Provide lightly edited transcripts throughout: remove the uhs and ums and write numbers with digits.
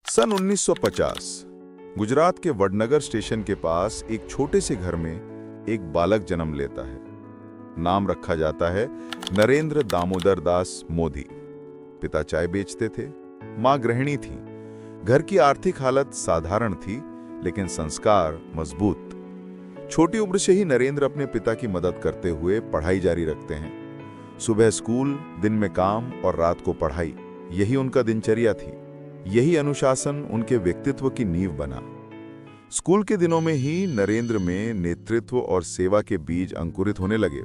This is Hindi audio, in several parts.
सन 1950 गुजरात के वडनगर स्टेशन के पास एक छोटे से घर में एक बालक जन्म लेता है। नाम रखा जाता है नरेंद्र दामोदर दास मोदी। पिता चाय बेचते थे, मां गृहिणी थी। घर की आर्थिक हालत साधारण थी, लेकिन संस्कार मजबूत। छोटी उम्र से ही नरेंद्र अपने पिता की मदद करते हुए पढ़ाई जारी रखते हैं। सुबह स्कूल, दिन में काम और रात को पढ़ाई, यही उनका दिनचर्या थी। यही अनुशासन उनके व्यक्तित्व की नींव बना। स्कूल के दिनों में ही नरेंद्र में नेतृत्व और सेवा के बीज अंकुरित होने लगे।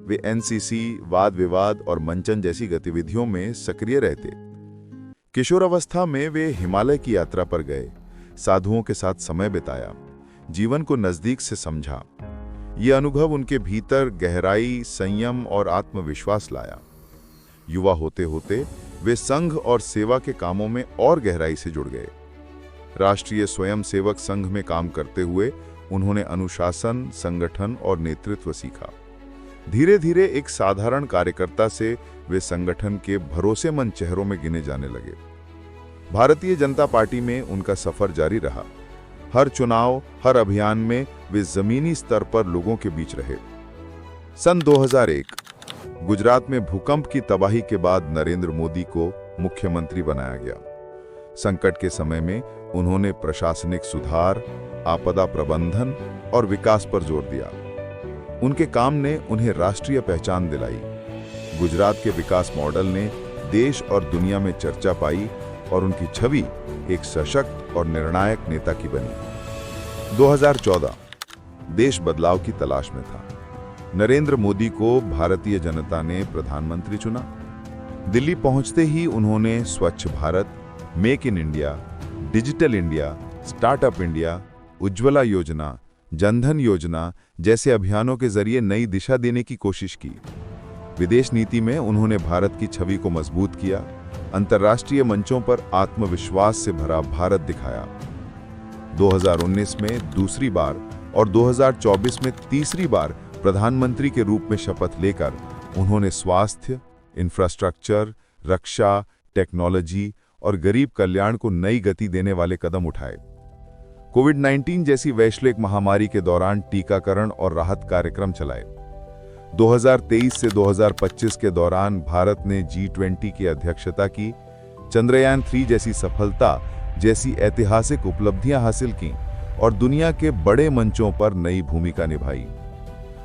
वे एनसीसी, वाद विवाद और मंचन जैसी गतिविधियों में सक्रिय रहते। किशोरावस्था में वे हिमालय की यात्रा पर गए, साधुओं के साथ समय बिताया, जीवन को नजदीक से समझा। ये अनुभव उनके भीतर गहराई, संयम और आत्मविश्वास लाया। युवा होते होते वे संघ और सेवा के कामों में और गहराई से जुड़ गए। राष्ट्रीय स्वयंसेवक संघ में काम करते हुए उन्होंने अनुशासन, संगठन और नेतृत्व सीखा। धीरे धीरे एक साधारण कार्यकर्ता से वे संगठन के भरोसेमंद चेहरों में गिने जाने लगे। भारतीय जनता पार्टी में उनका सफर जारी रहा। हर चुनाव, हर अभियान में वे जमीनी स्तर पर लोगों के बीच रहे। सन 2001 गुजरात में भूकंप की तबाही के बाद नरेंद्र मोदी को मुख्यमंत्री बनाया गया। संकट के समय में उन्होंने प्रशासनिक सुधार, आपदा प्रबंधन और विकास पर जोर दिया। उनके काम ने उन्हें राष्ट्रीय पहचान दिलाई। गुजरात के विकास मॉडल ने देश और दुनिया में चर्चा पाई और उनकी छवि एक सशक्त और निर्णायक नेता की बनी। 2014 देश बदलाव की तलाश में था। नरेंद्र मोदी को भारतीय जनता ने प्रधानमंत्री चुना। दिल्ली पहुंचते ही उन्होंने स्वच्छ Bharat, make in India, digital India, startup India, Ujjwala योजना, जनधन योजना जैसे अभियानों के जरिए नई दिशा देने की कोशिश की। विदेश नीति में उन्होंने भारत की छवि को मजबूत किया, अंतर्राष्ट्रीय मंचों पर आत्मविश्वास से भरा भारत दिखाया। 2019 में दूसरी बार और 2024 में तीसरी बार प्रधानमंत्री के रूप में शपथ लेकर उन्होंने स्वास्थ्य, इंफ्रास्ट्रक्चर, रक्षा, टेक्नोलॉजी और गरीब कल्याण को नई गति देने वाले कदम उठाए। कोविड-19 जैसी वैश्विक महामारी के दौरान टीकाकरण और राहत कार्यक्रम चलाए। 2023 से 2025 के दौरान भारत ने G20 की अध्यक्षता की, चंद्रयान 3 जैसी सफलता जैसी ऐतिहासिक उपलब्धियां हासिल की और दुनिया के बड़े मंचों पर नई भूमिका निभाई।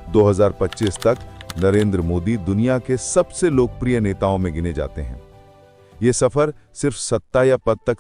2025 तक नरेंद्र मोदी दुनिया के सबसे लोकप्रिय नेताओं में गिने जाते हैं। ये सफर सिर्फ सत्ता या पद तक